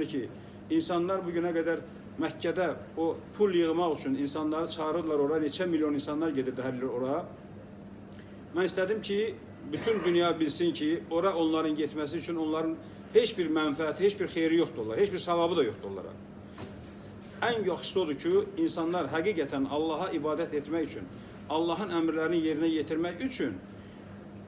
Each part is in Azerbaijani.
ki insanlar bugüne kadar Məkkədə o pul yığmaq üçün insanları çağırırlar oraya, neçə milyon insanlar gedirdi hər il oraya. Mən istədim ki, bütün dünya bilsin ki, oraya onların getməsi üçün onların heç bir mənfəəti, heç bir xeyri yoxdur onlara, heç bir savabı da yoxdur onlara. Ən yaxşısı odur ki, insanlar həqiqətən Allaha ibadət etmək üçün, Allahın əmrlərini yerinə yetirmək üçün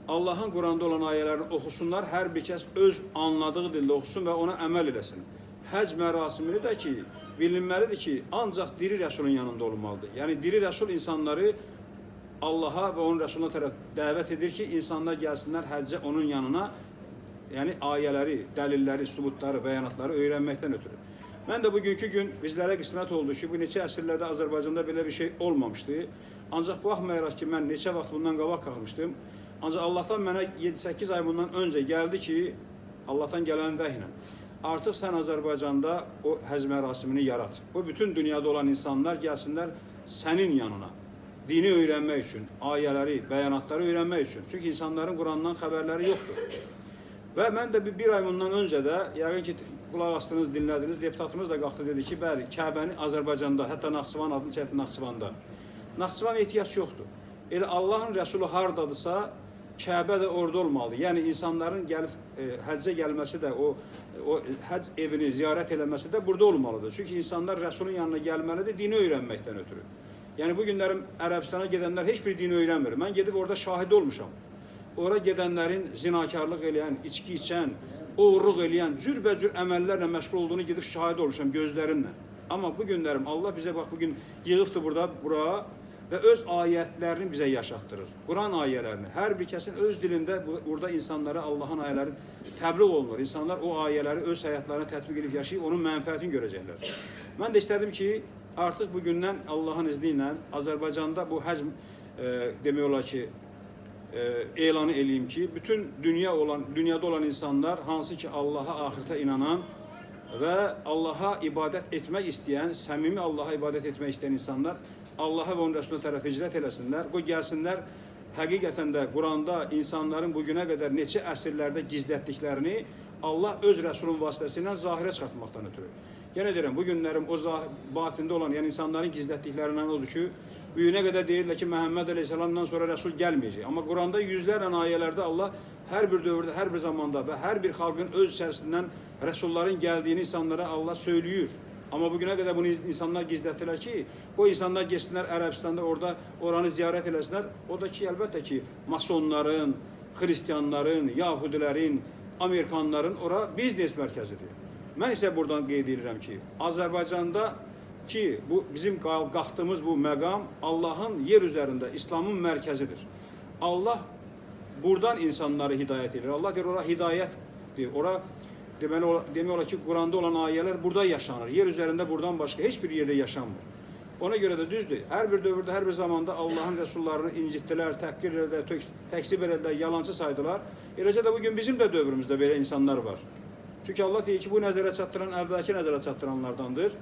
Allahın Quranda olan ayələrini oxusunlar, hər bir kəs öz anladığı dildə oxusun və ona əməl eləsin. Həc mərasimini də ki, bilinməlidir ki, ancaq diri Rəsulun yanında olmalıdır. Yəni, diri Rəsul insanları Allaha və onun Rəsuluna tərəf dəvət edir ki, insanlar gəlsinlər həccə onun yanına, yəni ayələri, dəlilləri, subutları, bəyanatları öyrənməkdən ötürü. Mən də bugünkü gün bizlərə qismət oldu ki, bu neçə əsrlərdə Azərbaycanda belə bir şey olmamışdı. Ancaq baxmayaraq ki, mən neçə vaxt bundan qabaq qalmışdım. Ancaq Allahdan mənə 7-8 ay bundan öncə gəldi ki, Allahdan gələn vəhiylə, artıq sən Azərbaycanda o həc mərasimini yarat. Bu bütün dünyada olan insanlar gəlsinlər sənin yanına, dini öyrənmək üçün, ayələri, bəyanatları öyrənmək üçün. Çünki insanların Qurandan xəbərləri yoxdur. Və mən də bir ay bundan öncə də, yəqin ki, qulaq astınız, dinlədiniz, deputatımız da qalxdı dedi ki, bəli, Kəbəni Azərbaycanda, hətta Naxçıvan adını çəkdi Naxçıvanda. Naxçıvan ehtiyac yoxdur. Elə Allahın Rəsulu hardadırsa, Kəbə də orada olmalıdır. Yəni, insanların gəlib həccə gəlməsi də, o həcc evini ziyarət eləməsi də burada olmalıdır. Çünki insanlar Rəsulun yanına gəlməlidir, dini öyrənməkdən ötürü. Yəni, bu günlərim Ərəbistana gedənlər heç bir dini öyrənmir. Mən gedib orada şahid olmuşam. Ora gedənlərin zinakarlıq eləyən, içki içən, oğurluq eləyən, cürbəcür əməllərlə məşğul olduğunu gedib şahid olmuşam gözlərimlə. Amma bu günlərim Allah bizə bax, bugün yığıbdır bura və öz ayətlərini bizə yaşatdırır. Quran ayələrini. Hər bir kəsin öz dilində burada insanlara Allahın ayələri təbliğ olunur. İnsanlar o ayələri öz həyatlarına tətbiq edib yaşayıb, onun mənfəətini görəcəklər. Mən də istədim ki, artıq bugündən Allahın izni ilə Azərbaycanda bu həcc demək olar ki, elanı eləyim ki, bütün dünyada olan insanlar, hansı ki Allaha, axirətə inanan və Allaha ibadət etmək istəyən, səmimi Allaha ibadət etmək istəyən insanlar Allaha və onun Rəsuluna tərəf hicrət eləsinlər, qoy gəlsinlər, həqiqətən də Quranda insanların bugünə qədər neçə əsrlərdə gizlətdiklərini Allah öz Rəsulun vasitəsilə zahirə çıxartmaqdan ötürü. Yenə deyirəm, bu günlərim o batində olan, yəni insanların gizlətdiklərindən odur ki, büyüne qədər deyirlər ki, Məhəmməd Əleyhisselamdan sonra Rəsul gəlməyəcək. Amma Quranda yüzlərlə ayələrdə Allah hər bir dövrdə, hər bir zamanda və hər bir xalqın öz içərisindən Rəsulların gəldiyini insanlara Allah söylüyor. Amma bugünə qədər bunu insanlar gizlətdilər ki, o insanlar geçsinlər Ərəbistanda, orada oranı ziyarət eləsinlər. O da ki, əlbəttə ki, masonların, xristiyanların, yahudilərin, Amerikanların ora biznes mərkəzidir. Mən isə buradan qeyd edirəm ki, Azərbaycanda ki, bu bizim qalxdığımız bu məqam Allahın yer üzərində İslamın mərkəzidir. Allah buradan insanları hidayət edir. Allah deyir, ora hidayətdir. Ora demək olar ki, Quranda olan ayələr burada yaşanır. Yer üzərində buradan başqa heç bir yerdə yaşanmır. Ona görə də düzdür. Hər bir dövrdə, hər bir zamanda Allahın rəsullarını incitdilər, təhqir edilər, təksib edilər, yalancı saydılar. Eləcə də bugün bizim də dövrümüzdə belə insanlar var. Çünki Allah deyir ki, bu nəzərə çatdıran əvvəlki nəzərə çatdıranlardandır.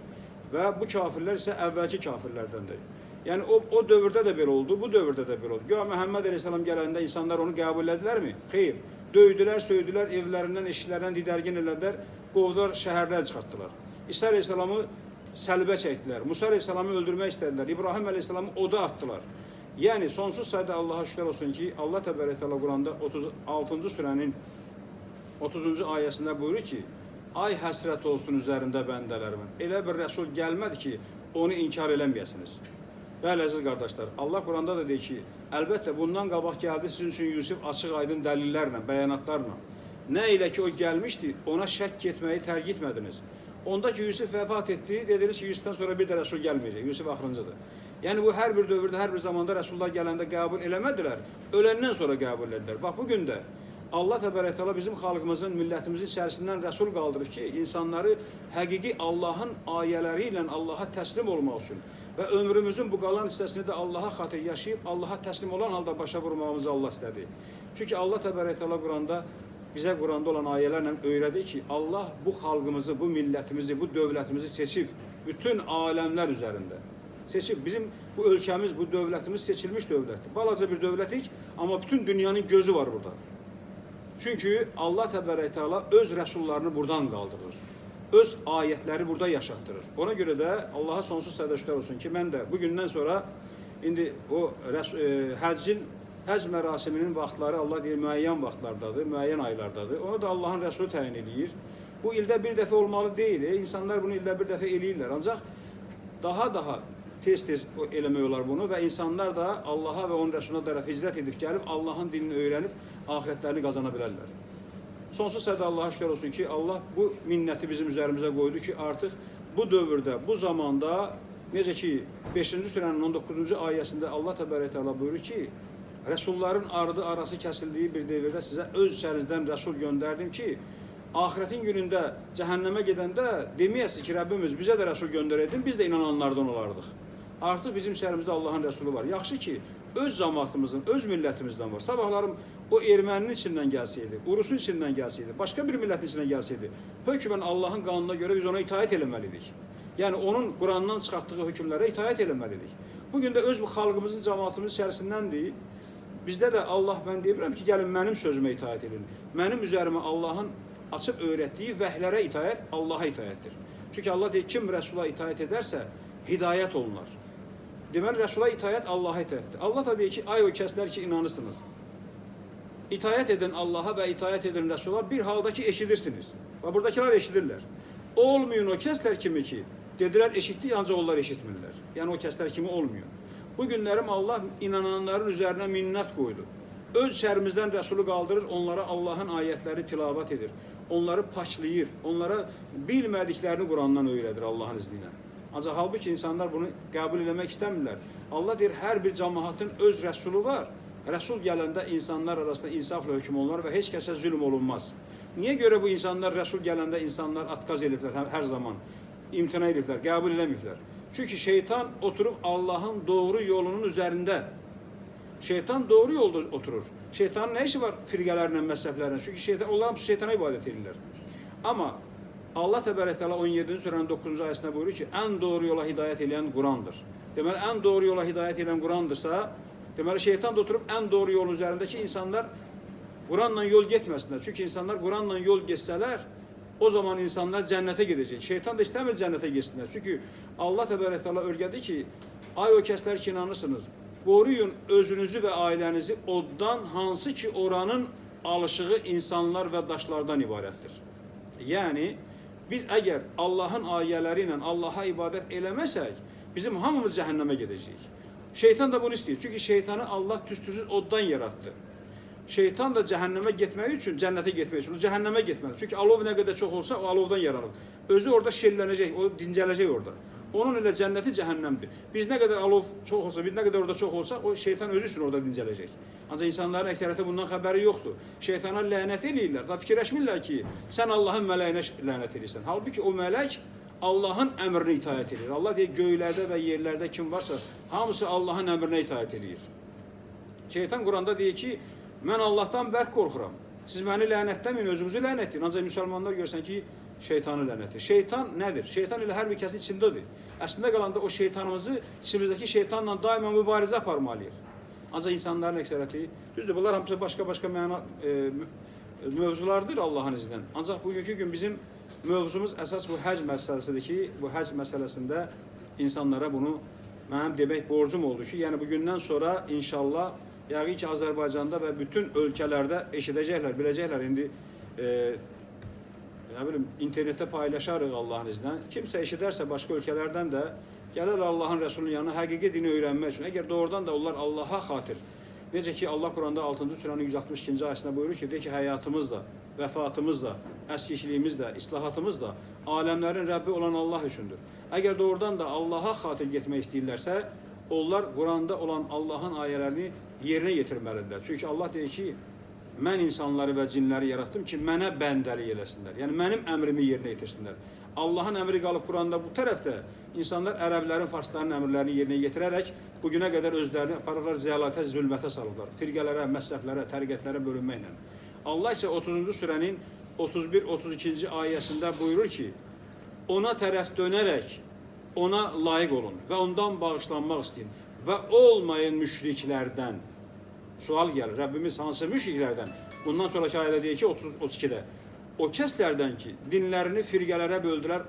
Və bu kafirlər isə əvvəlki kafirlərdəndir. Yəni, o dövrdə də belə oldu, bu dövrdə də belə oldu. Güya Məhəmməd Əleyhisselam gələndə insanlar onu qəbul edilər mi? Xeyr. Döydülər, söydülər, evlərindən, eşiklərindən didərgin elədilər, qovdular, şəhərlər çıxartdılar. İsa Əleyhisselamı səlbə çəkdilər, Musa Əleyhisselamı öldürmək istədilər, İbrahim Əleyhisselamı oda atdılar. Yəni, sonsuz sayda Allaha şükür olsun ki, Allah Təbarək Təala Quranda 36-cı surənin 30-cu ayəsində buyurur ki, ay həsrət olsun üzərində bəndələrimin. Elə bir rəsul gəlmədi ki, onu inkar eləməyəsiniz. Bəli, əziz qardaşlar, Allah Quranda da deyir ki, əlbəttə bundan qabaq gəldi sizin üçün Yusuf açıq aydın dəlillərlə, bəyanatlarla. Nə ilə ki, o gəlmişdi, ona şəkk etməyi tərk etmədiniz. Onda ki, Yusuf vəfat etdi, dediniz ki, Yusufdan sonra bir də rəsul gəlməyəcək, Yusuf axırıncıdır. Yəni, bu hər bir dövrdə, hər bir zamanda rəsullar gələndə qəbul eləmədilər, öləndən sonra qəbul edilər. Bax, bugün də Allah Təbarək Təala bizim xalqımızın, millətimizin içərisindən rəsul qaldırır ki, insanları həqiqi Allahın ayələri ilə Allaha təslim olmaq üçün və ömrümüzün bu qalan hissəsini də Allaha xatir yaşayıb, Allaha təslim olan halda başa vurmağımızı Allah istədi. Çünki Allah Təbarək Təala Quranda bizə Quranda olan ayələrlə öyrədir ki, Allah bu xalqımızı, bu millətimizi, bu dövlətimizi seçib bütün aləmlər üzərində. Seçib, bizim bu ölkəmiz, bu dövlətimiz seçilmiş dövlətdir. Balaca bir dövlətik, amma bütün dünyanın gözü var burada. Çünki Allah Təbarək Təala öz rəsullarını buradan qaldırır. öz ayətləri burada yaşatdırır. Ona görə də Allaha sonsuz sədəşlər olsun ki, mən də bugündən sonra indi o həcc mərasiminin vaxtları Allah deyir müəyyən vaxtlardadır, müəyyən aylardadır. Onu da Allahın Rəsulu təyin edir. Bu ildə bir dəfə olmalı deyil. İnsanlar bunu ildə bir dəfə eləyirlər. Ancaq daha tez-tez eləmək olar bunu və insanlar da Allaha və onun Rəsuluna tərəf hicrət edib gəlib Allahın dinini öyrənib axirətlərini qazana bilərlər. Sonsuz sədə Allaha şükür olsun ki, Allah bu minnəti bizim üzərimizə qoydu ki, artıq bu dövrdə, bu zamanda necə ki 5-ci surənin 19-cu ayəsində Allah təbarək təala buyurur ki, Rəsulların ardı arası kəsildiyi bir dövrdə sizə öz içərinizdən Rəsul göndərdim ki, axirətin günündə cəhənnəmə gedəndə deməyəsiz ki, Rəbbimiz bizə də Rəsul göndərəydin, biz də inananlardan olardıq. Artıq bizim içərimizdə Allahın Rəsulu var. Yaxşı ki, öz cəmaatımızın, öz millətimizdən var. Sabahlarım o erməninin içindən gəlsəydi, urusun içindən gəlsəydi, başqa bir millətin içindən gəlsəydi, hökmən Allahın qanununa görə biz ona itaət eləməliydik. Yəni, onun Qurandan çıxartdığı hökmlərə itaət eləməliydik. Bugün də öz bu xalqımızın, cəmaatımızın içərisindəndir. Bizdə də Allah, mən deyirəm ki, gəlin mənim sözümə itaət edin. Mənim üzərimə Allahın açıb öyrətdiyi vəhlərə itaət Allaha itaətdir. Çünki Allah deyir, kim Rəsula itaət edərsə, hidayət olunar. Deməli, Rəsula itaət Allaha itaətdir. Allah da deyir ki, ay o kəslər ki, inanırsınız. İtaət edin Allaha və itaət edin Rəsula bir halda ki, eşidirsiniz. Və buradakılar eşidirlər. Olmayın o kəslər kimi ki, dedilər, eşitdik, ancaq onlar eşitmirlər. Yəni, o kəslər kimi olmuyor. Bu günlərim Allah inananların üzərinə minnət qoydu. Öz şərimizdən Rəsulu qaldırır, onlara Allahın ayətləri tilavat edir. Onları paçlayır, onlara bilmədiklərini Qurandan öyrədir Allahın izni ilə. Ancaq halbuki insanlar bunu qəbul eləmək istəmirlər. Allah deyir, hər bir cəmaatın öz Rəsulu var. Rəsul gələndə insanlar arasında insafla hökm olunur və heç kəsə zülm olunmaz. Niyə görə bu insanlar, Rəsul gələndə insanlar atqaz ediblər hər zaman? İmtina ediblər, qəbul eləməyiblər. Çünki şeytan oturub Allahın doğru yolunun üzərində. Şeytan doğru yolda oturur. Şeytanın nə işi var firqələrlə, məzhəblərlə? Çünki onlar hamısı şeytana ibadət edirlər. Amma Allah təbarək təala 17-ci surənin 9-cu ayəsində buyurur ki, ən doğru yola hidayət edən Qurandır. Deməli, ən doğru yola hidayət edən Qurandırsa, deməli, şeytan da oturub ən doğru yolun üzərindəki insanlar Quranla yol getməsinlər. Çünki insanlar Quranla yol geçsələr, o zaman insanlar cənnətə gedəcək. Şeytan da istəmir cənnətə getsinlər. Çünki Allah təbarək təala öyrədi ki, ay o kəslər ki, inanırsınız, qoruyun özünüzü və ailənizi oddan, hansı ki oranın alışığı insanlar və daşlardan ibarətdir. Yəni, biz əgər Allahın ayələri ilə Allaha ibadət eləməsək, bizim hamımız cəhənnəmə gedəcəyik. Şeytan da bunu istəyir. Çünki şeytanı Allah tüstüsüz oddan yarattı. Şeytan da cəhənnəmə getmək üçün, cənnətə getmək üçün, o cəhənnəmə getməlidir. Çünki alov nə qədər çox olsa, o alovdan yaranır. Özü orada şellənəcək, o dincələcək orada. Onun ilə cənnəti cəhənnəmdir. Biz nə qədər alov çox olsa, biz nə qədər orada çox olsa, o şeytan özü üçün orada dincələcək. Ancaq insanların əksəriyyəti bundan xəbəri yoxdur. Şeytana lənət eləyirlər. Da fikirləşmirlər ki, sən Allahın mələyinə lənət eləyirsən. Halbuki o mələk Allahın əmrinə itaət edir. Allah deyir, göylərdə və yerlərdə kim varsa, hamısı Allahın əmrinə itaət edir. Şeytan Quranda deyir ki, mən Allahdan bərk qorxuram. Siz məni lənətləməyin, özünüzü lənət edin. Ancaq müsəlmanlar görsən ki, şeytanı lənət edir. Şeytan nədir? Şeytan ilə hər bir kəsin içindədir. Əslində qalanda o şeytanımızı içimizdəki şeytanla daima mübarizə aparmalıyıq. Ancaq insanların əksəriyyəti, düzdür, bunlar hamısı başqa məna mövzulardır Allahın izindən. Ancaq bugünkü gün bizim mövzumuz əsas bu həc məsələsidir ki, bu həc məsələsində insanlara bunu mənim demək borcum oldu ki, yəni bugündən sonra inşallah yəqin ki, Azərbaycanda və bütün ölkələrdə eşidəcəklər, biləcəklər. İndi nə bilim, internetdə paylaşarıq Allahın izindən. Kimsə eşidərsə başqa ölkələrdən də gələr Allahın Rəsulunun yanına həqiqi dini öyrənmək üçün. Əgər doğrudan da onlar Allaha xatir, necə ki Allah Quranda 6-cı surənin 162-ci ayəsində buyurur ki, de ki, həyatımız da, vəfatımız da, əskikliğimiz də, islahatımız da aləmlərin Rəbbi olan Allah üçündür. Əgər doğrudan da Allaha xatir getmək istəyirlərsə, onlar Quranda olan Allahın ayələrini yerinə yetirməlidirlər. Çünki Allah deyir ki, mən insanları və cinləri yarattım ki, mənə bəndəlik eləsinlər. Yəni, mənim əmrimi yerinə yetirsinlər. Allahın əmri qalıb Quranda bu tərəfdə insanlar ərəblərin, farsların əmrlərini yerinə yetirərək bugünə qədər özlərini aparırlar, ziyalətə, zülmətə salırlar. Firqələrə, məzhəblərə, təriqətlərə bölünməklə. Allah isə 30-cu surənin 31-32-ci ayəsində buyurur ki, ona tərəf dönərək ona layiq olun və ondan bağışlanmaq istəyin və olmayın müşriklərdən. Sual gəlir, Rəbbimiz hansı müşriklərdən? Bundan sonraki ayədə deyir ki, 32-də o kəslərdən ki, dinlərini firqələrə böldülər,